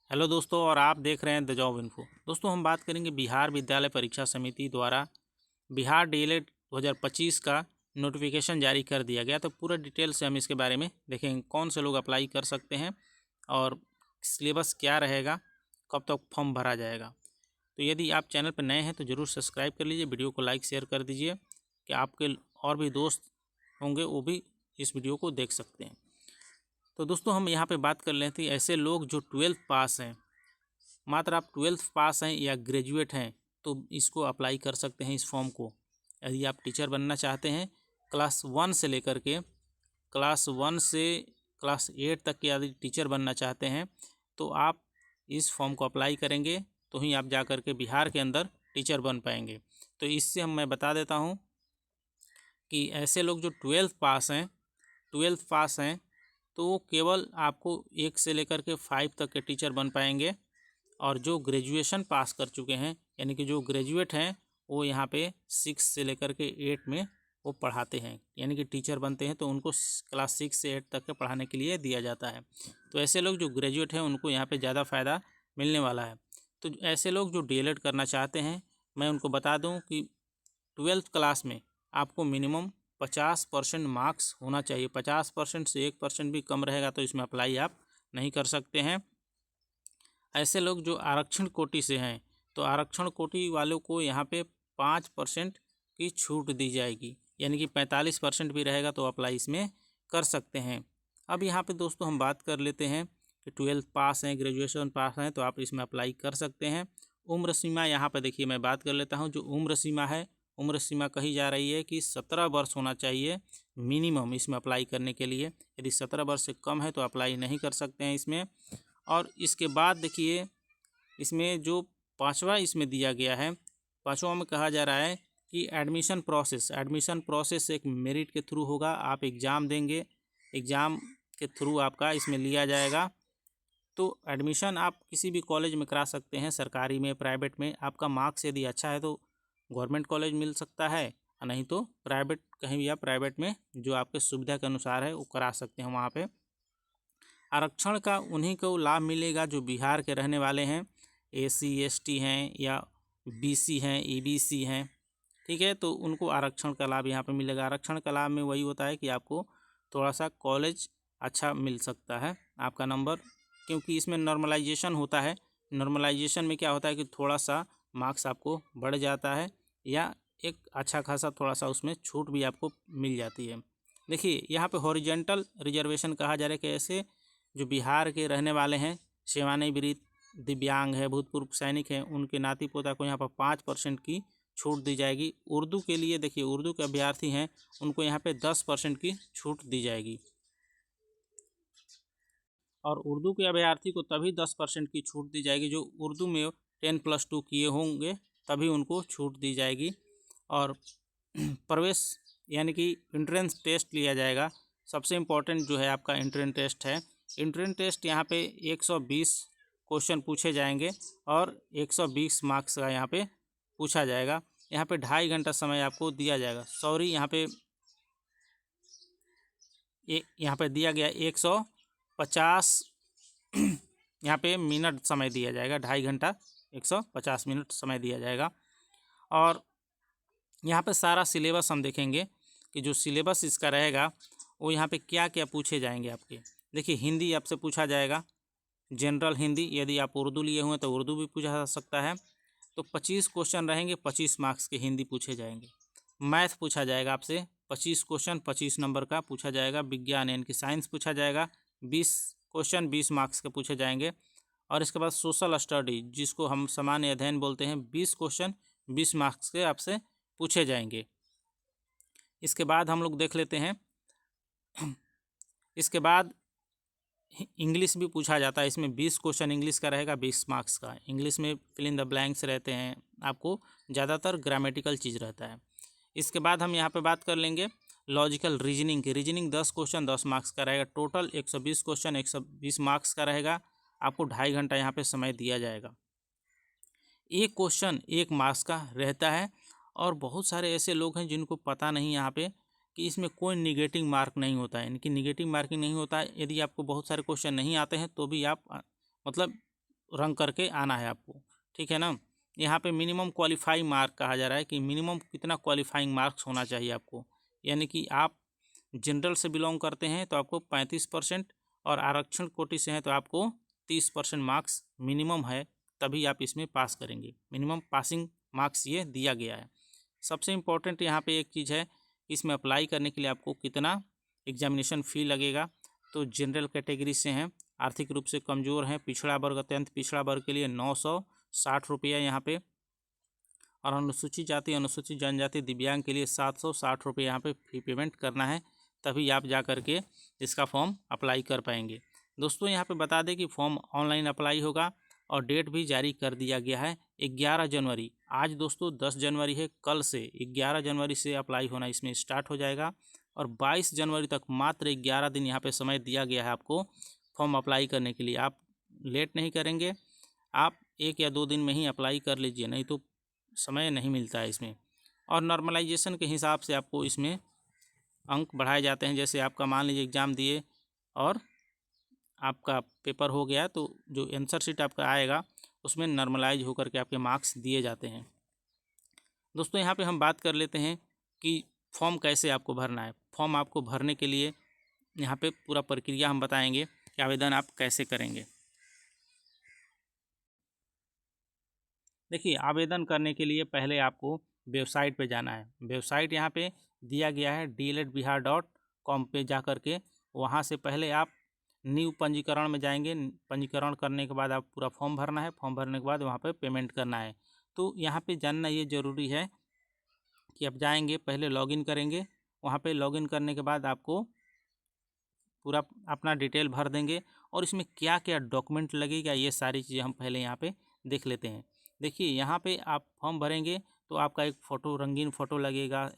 Hello दोस्तों, और आप देख रहे हैं द जॉब इन्फो। दोस्तों, हम बात करेंगे बिहार विद्यालय परीक्षा समिति द्वारा बिहार डीएलएड 2025 का नोटिफिकेशन जारी कर दिया गया। तो पूरा डिटेल से हम इसके बारे में देखेंगे, कौन से लोग अप्लाई कर सकते हैं और सिलेबस क्या रहेगा, कब तक फॉर्म भरा जाएगा। तो यदि आप चैनल पर नए हैं तो ज़रूर सब्सक्राइब कर लीजिए, वीडियो को लाइक शेयर कर दीजिए कि आपके और भी दोस्त होंगे वो भी इस वीडियो को देख सकते हैं। तो दोस्तों, हम यहाँ पे बात कर लेते हैं ऐसे लोग जो 12th पास हैं। मात्र आप 12th पास हैं या ग्रेजुएट हैं तो इसको अप्लाई कर सकते हैं, इस फॉर्म को। यदि आप टीचर बनना चाहते हैं क्लास 1 से लेकर के क्लास 1 से क्लास 8 तक के, यदि टीचर बनना चाहते हैं तो आप इस फॉर्म को अप्लाई करेंगे तो ही आप जा कर के बिहार के अंदर टीचर बन पाएंगे। तो इससे मैं बता देता हूँ कि ऐसे लोग जो 12th पास हैं तो केवल आपको 1 से लेकर के 5 तक के टीचर बन पाएंगे। और जो ग्रेजुएशन पास कर चुके हैं, यानी कि जो ग्रेजुएट हैं, वो यहाँ पे 6 से लेकर के 8 में वो पढ़ाते हैं, यानी कि टीचर बनते हैं। तो उनको क्लास 6 से 8 तक के पढ़ाने के लिए दिया जाता है। तो ऐसे लोग जो ग्रेजुएट हैं उनको यहाँ पे ज़्यादा फ़ायदा मिलने वाला है। तो ऐसे लोग जो डीएलएड करना चाहते हैं, मैं उनको बता दूँ कि 12th क्लास में आपको मिनिमम 50% मार्क्स होना चाहिए। 50% से 1% भी कम रहेगा तो इसमें अप्लाई आप नहीं कर सकते हैं। ऐसे लोग जो आरक्षण कोटि से हैं तो आरक्षण कोटि वालों को यहाँ पे 5% की छूट दी जाएगी, यानी कि 45% भी रहेगा तो अप्लाई इसमें कर सकते हैं। अब यहाँ पे दोस्तों हम बात कर लेते हैं कि 12th पास हैं, ग्रेजुएशन पास हैं तो आप इसमें अप्लाई कर सकते हैं। उम्र सीमा यहाँ पर देखिए, मैं बात कर लेता हूँ। जो उम्र सीमा है, उम्र सीमा कही जा रही है कि 17 वर्ष होना चाहिए मिनिमम इसमें अप्लाई करने के लिए। यदि 17 वर्ष से कम है तो अप्लाई नहीं कर सकते हैं इसमें। और इसके बाद देखिए, इसमें जो पांचवा इसमें दिया गया है, पांचवा में कहा जा रहा है कि एडमिशन प्रोसेस एक मेरिट के थ्रू होगा। आप एग्ज़ाम देंगे, एग्ज़ाम के थ्रू आपका इसमें लिया जाएगा। तो एडमिशन आप किसी भी कॉलेज में करा सकते हैं, सरकारी में, प्राइवेट में। आपका मार्क्स यदि अच्छा है तो गवर्नमेंट कॉलेज मिल सकता है, और नहीं तो प्राइवेट, कहीं भी आप प्राइवेट में जो आपके सुविधा के अनुसार है वो करा सकते हैं वहाँ पे। आरक्षण का उन्हीं को लाभ मिलेगा जो बिहार के रहने वाले हैं, एसी एसटी हैं या बीसी हैं, ईबीसी हैं, ठीक है। तो उनको आरक्षण का लाभ यहाँ पे मिलेगा। आरक्षण का लाभ में वही होता है कि आपको थोड़ा सा कॉलेज अच्छा मिल सकता है, आपका नंबर, क्योंकि इसमें नॉर्मलाइजेशन होता है। नॉर्मलाइजेशन में क्या होता है कि थोड़ा सा मार्क्स आपको बढ़ जाता है, या एक अच्छा खासा थोड़ा सा उसमें छूट भी आपको मिल जाती है। देखिए, यहाँ पे हॉरिजेंटल रिजर्वेशन कहा जा रहा है कि ऐसे जो बिहार के रहने वाले हैं, सेवानिवृत्त, दिव्यांग है, भूतपूर्व सैनिक हैं, उनके नाती पोता को यहाँ पर 5% की छूट दी जाएगी। उर्दू के लिए देखिए, उर्दू के अभ्यर्थी हैं उनको यहाँ पे 10% की छूट दी जाएगी। और उर्दू के अभ्यर्थी को तभी 10% की छूट दी जाएगी जो उर्दू में 10+2 किए होंगे, तभी उनको छूट दी जाएगी। और प्रवेश यानी कि एंट्रेंस टेस्ट लिया जाएगा। सबसे इम्पोर्टेंट जो है आपका एंट्रेंस टेस्ट है। एंट्रेंस टेस्ट यहाँ पे 120 क्वेश्चन पूछे जाएंगे और 120 मार्क्स का यहाँ पे पूछा जाएगा। यहाँ पे 2.5 घंटा समय आपको दिया जाएगा। सॉरी, यहाँ पे दिया गया 150 यहाँ पे मिनट समय दिया जाएगा। 2.5 घंटा 150 मिनट समय दिया जाएगा। और यहाँ पे सारा सिलेबस हम देखेंगे कि जो सिलेबस इसका रहेगा वो यहाँ पे क्या क्या पूछे जाएंगे आपके। देखिए, हिंदी आपसे पूछा जाएगा, जनरल हिंदी। यदि आप उर्दू लिए हुए हैं तो उर्दू भी पूछा जा सकता है। तो 25 क्वेश्चन रहेंगे, 25 मार्क्स के हिंदी पूछे जाएंगे। मैथ पूछा जाएगा आपसे 25 क्वेश्चन, 25 नंबर का पूछा जाएगा। विज्ञान यानी कि साइंस पूछा जाएगा, 20 क्वेश्चन 20 मार्क्स के पूछे जाएंगे। और इसके बाद सोशल स्टडी, जिसको हम सामान्य अध्ययन बोलते हैं, 20 क्वेश्चन 20 मार्क्स के आपसे पूछे जाएंगे। इसके बाद हम लोग देख लेते हैं, इसके बाद इंग्लिश भी पूछा जाता है। इसमें 20 क्वेश्चन इंग्लिश का रहेगा, 20 मार्क्स का। इंग्लिश में फिल इन द ब्लैंक्स रहते हैं, आपको ज़्यादातर ग्रामेटिकल चीज़ रहता है। इसके बाद हम यहाँ पे बात कर लेंगे लॉजिकल रीजनिंग की। रीजनिंग 10 क्वेश्चन 10 मार्क्स का रहेगा। टोटल 120 क्वेश्चन 120 मार्क्स का रहेगा। आपको 2.5 घंटा यहाँ पे समय दिया जाएगा। एक क्वेश्चन 1 मार्क्स का रहता है। और बहुत सारे ऐसे लोग हैं जिनको पता नहीं यहाँ पे कि इसमें कोई निगेटिव मार्क नहीं होता है, यानी कि निगेटिव मार्किंग नहीं होता है। यदि आपको बहुत सारे क्वेश्चन नहीं आते हैं तो भी आप मतलब रंग करके आना है आपको, ठीक है ना। यहाँ पे मिनिमम क्वालिफाइंग मार्क कहा जा रहा है कि मिनिमम कितना क्वालिफाइंग मार्क्स होना चाहिए आपको, यानी कि आप जनरल से बिलोंग करते हैं तो आपको 35% और आरक्षण कोटि से हैं तो आपको 30% मार्क्स मिनिमम है, तभी आप इसमें पास करेंगे। मिनिमम पासिंग मार्क्स ये दिया गया है। सबसे इम्पोर्टेंट यहाँ पे एक चीज़ है, इसमें अप्लाई करने के लिए आपको कितना एग्जामिनेशन फ़ी लगेगा। तो जनरल कैटेगरी से हैं, आर्थिक रूप से कमज़ोर हैं, पिछड़ा वर्ग, अत्यंत पिछड़ा वर्ग के लिए 960 रुपया यहाँ पे, और अनुसूचित जाति, अनुसूचित जनजाति, दिव्यांग के लिए 760 रुपये यहाँ पे फी पेमेंट करना है, तभी आप जा कर के इसका फॉर्म अप्लाई कर पाएंगे। दोस्तों यहाँ पे बता दें कि फॉर्म ऑनलाइन अप्लाई होगा और डेट भी जारी कर दिया गया है 11 जनवरी। आज दोस्तों 10 जनवरी है, कल से 11 जनवरी से अप्लाई होना इसमें स्टार्ट हो जाएगा और 22 जनवरी तक मात्र 11 दिन यहाँ पे समय दिया गया है आपको फॉर्म अप्लाई करने के लिए। आप लेट नहीं करेंगे, आप 1 या 2 दिन में ही अप्लाई कर लीजिए, नहीं तो समय नहीं मिलता है इसमें। और नॉर्मलाइजेशन के हिसाब से आपको इसमें अंक बढ़ाए जाते हैं। जैसे आपका मान लीजिए एग्ज़ाम दिए और आपका पेपर हो गया तो जो आंसर शीट आपका आएगा उसमें नॉर्मलाइज होकर के आपके मार्क्स दिए जाते हैं। दोस्तों यहाँ पे हम बात कर लेते हैं कि फॉर्म कैसे आपको भरना है। फॉर्म आपको भरने के लिए यहाँ पे पूरा प्रक्रिया हम बताएंगे कि आवेदन आप कैसे करेंगे। देखिए, आवेदन करने के लिए पहले आपको वेबसाइट पे जाना है। वेबसाइट यहाँ पे दिया गया है DLEDBihar.com पे जा कर के, वहाँ से पहले आप न्यू पंजीकरण में जाएंगे। पंजीकरण करने के बाद आप पूरा फॉर्म भरना है। फॉर्म भरने के बाद वहाँ पे पेमेंट करना है। तो यहाँ पे जानना ये ज़रूरी है कि आप जाएंगे, पहले लॉगिन करेंगे। वहाँ पे लॉगिन करने के बाद आपको पूरा अपना डिटेल भर देंगे और इसमें क्या क्या डॉक्यूमेंट लगेगा ये सारी चीज़ें हम पहले यहाँ पे देख लेते हैं। देखिए, यहाँ पे आप फॉर्म भरेंगे तो आपका एक फ़ोटो, रंगीन फ़ोटो लगेगा,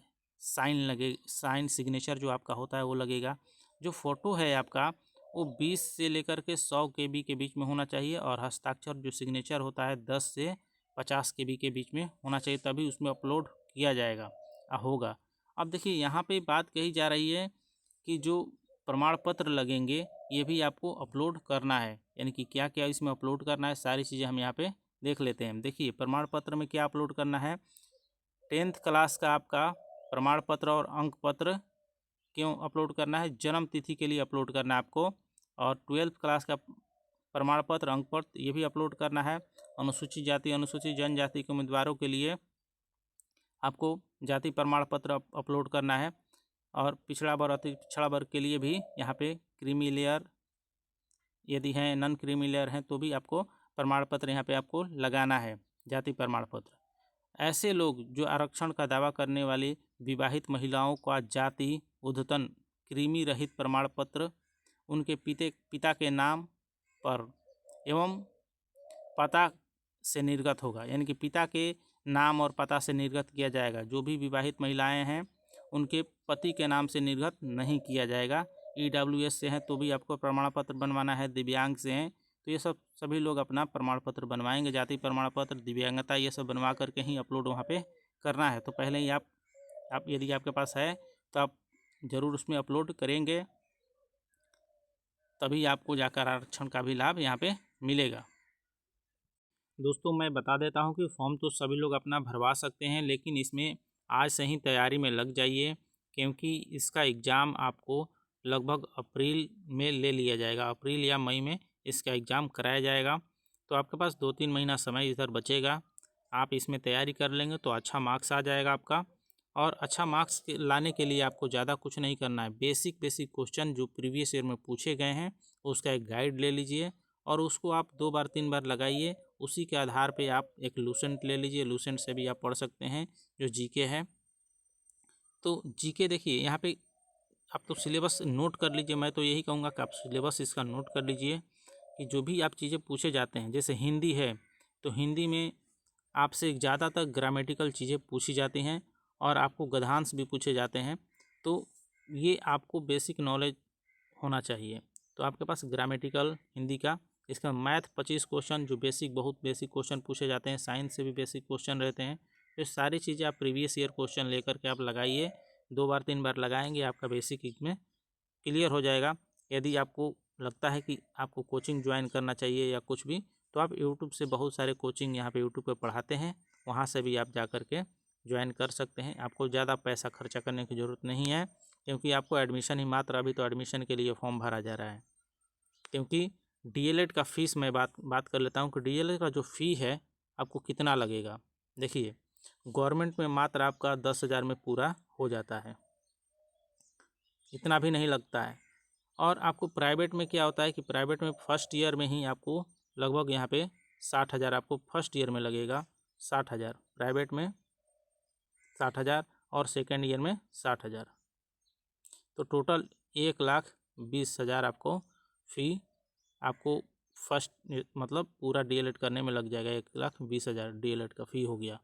साइन सिग्नेचर जो आपका होता है वो लगेगा। जो फ़ोटो है आपका वो 20 से लेकर के 100 KB के बीच में होना चाहिए और हस्ताक्षर जो सिग्नेचर होता है 10 से 50 KB के बीच में होना चाहिए, तभी उसमें अपलोड किया जाएगा होगा। अब देखिए, यहाँ पे बात कही जा रही है कि जो प्रमाण पत्र लगेंगे ये भी आपको अपलोड करना है, यानी कि क्या क्या इसमें अपलोड करना है सारी चीज़ें हम यहाँ पे देख लेते हैं। देखिए, प्रमाण पत्र में क्या अपलोड करना है। 10th क्लास का आपका प्रमाण पत्र और अंक पत्र क्यों अपलोड करना है, जन्म तिथि के लिए अपलोड करना है आपको, और 12th क्लास का प्रमाण पत्र, अंक पत्र ये भी अपलोड करना है। अनुसूचित जाति, अनुसूचित जनजाति के उम्मीदवारों के लिए आपको जाति प्रमाण पत्र अपलोड करना है, और पिछड़ा वर्ग, अति पिछड़ा वर्ग के लिए भी यहाँ पे क्रीमी लेयर यदि हैं, नॉन क्रीमी लेयर हैं तो भी आपको प्रमाण पत्र यहाँ पे आपको लगाना है, जाति प्रमाण पत्र। ऐसे लोग जो आरक्षण का दावा करने वाली विवाहित महिलाओं का जाति उद्यतन क्रीमी रहित प्रमाण पत्र उनके पिता के नाम पर एवं पता से निर्गत होगा, यानी कि पिता के नाम और पता से निर्गत किया जाएगा। जो भी विवाहित महिलाएं हैं उनके पति के नाम से निर्गत नहीं किया जाएगा। EWS से हैं तो भी आपको प्रमाण पत्र बनवाना है। दिव्यांग से हैं तो ये सब सभी लोग अपना प्रमाण पत्र बनवाएंगे। जाति प्रमाण पत्र, दिव्यांगता ये सब बनवा करके ही अपलोड वहाँ पे करना है। तो पहले ही आप यदि आपके पास है तो आप ज़रूर उसमें अपलोड करेंगे, तभी आपको जाकर आरक्षण का भी लाभ यहाँ पे मिलेगा। दोस्तों मैं बता देता हूँ कि फॉर्म तो सभी लोग अपना भरवा सकते हैं, लेकिन इसमें आज से ही तैयारी में लग जाइए, क्योंकि इसका एग्ज़ाम आपको लगभग अप्रैल में ले लिया जाएगा। अप्रैल या मई में इसका एग्ज़ाम कराया जाएगा। तो आपके पास 2-3 महीना समय इधर बचेगा। आप इसमें तैयारी कर लेंगे तो अच्छा मार्क्स आ जाएगा आपका। और अच्छा मार्क्स लाने के लिए आपको ज़्यादा कुछ नहीं करना है। बेसिक क्वेश्चन जो प्रीवियस ईयर में पूछे गए हैं उसका एक गाइड ले लीजिए और उसको आप 2 बार 3 बार लगाइए। उसी के आधार पे आप एक लूसेंट ले लीजिए, लूसेंट से भी आप पढ़ सकते हैं जो जीके है। तो जीके देखिए, यहाँ पे आप तो सिलेबस नोट कर लीजिए। मैं तो यही कहूँगा कि आप सिलेबस इसका नोट कर लीजिए कि जो भी आप चीज़ें पूछे जाते हैं, जैसे हिंदी है तो हिंदी में आपसे ज़्यादातर ग्रामेटिकल चीज़ें पूछी जाती हैं और आपको गद्यांश भी पूछे जाते हैं। तो ये आपको बेसिक नॉलेज होना चाहिए। तो आपके पास ग्रामेटिकल हिंदी का, इसका मैथ 25 क्वेश्चन जो बहुत बेसिक क्वेश्चन पूछे जाते हैं। साइंस से भी बेसिक क्वेश्चन रहते हैं। तो सारी चीज़ें आप प्रीवियस ईयर क्वेश्चन लेकर के आप लगाइए। 2 बार 3 बार लगाएंगे आपका बेसिक इसमें क्लियर हो जाएगा। यदि आपको लगता है कि आपको कोचिंग ज्वाइन करना चाहिए या कुछ भी, तो आप यूट्यूब से बहुत सारे कोचिंग यहाँ पे यूट्यूब पे पढ़ाते हैं, वहाँ से भी आप जा कर के ज्वाइन कर सकते हैं। आपको ज़्यादा पैसा खर्चा करने की ज़रूरत नहीं है, क्योंकि आपको एडमिशन ही मात्र अभी तो एडमिशन के लिए फॉर्म भरा जा रहा है। क्योंकि डीएलएड का फ़ीस मैं बात कर लेता हूँ कि डीएलएड का जो फ़ी है आपको कितना लगेगा। देखिए, गवर्नमेंट में मात्र आपका 10,000 में पूरा हो जाता है, इतना भी नहीं लगता है। और आपको प्राइवेट में क्या होता है कि प्राइवेट में फर्स्ट ईयर में ही आपको लगभग यहाँ पे 60,000 आपको फर्स्ट ईयर में लगेगा, 60,000 प्राइवेट में, 60,000 और सेकेंड ईयर में 60,000। तो टोटल 1,20,000 आपको फ़ी आपको फर्स्ट मतलब पूरा डीएलएड करने में लग जाएगा। 1,20,000 डीएलएड का फ़ी हो गया।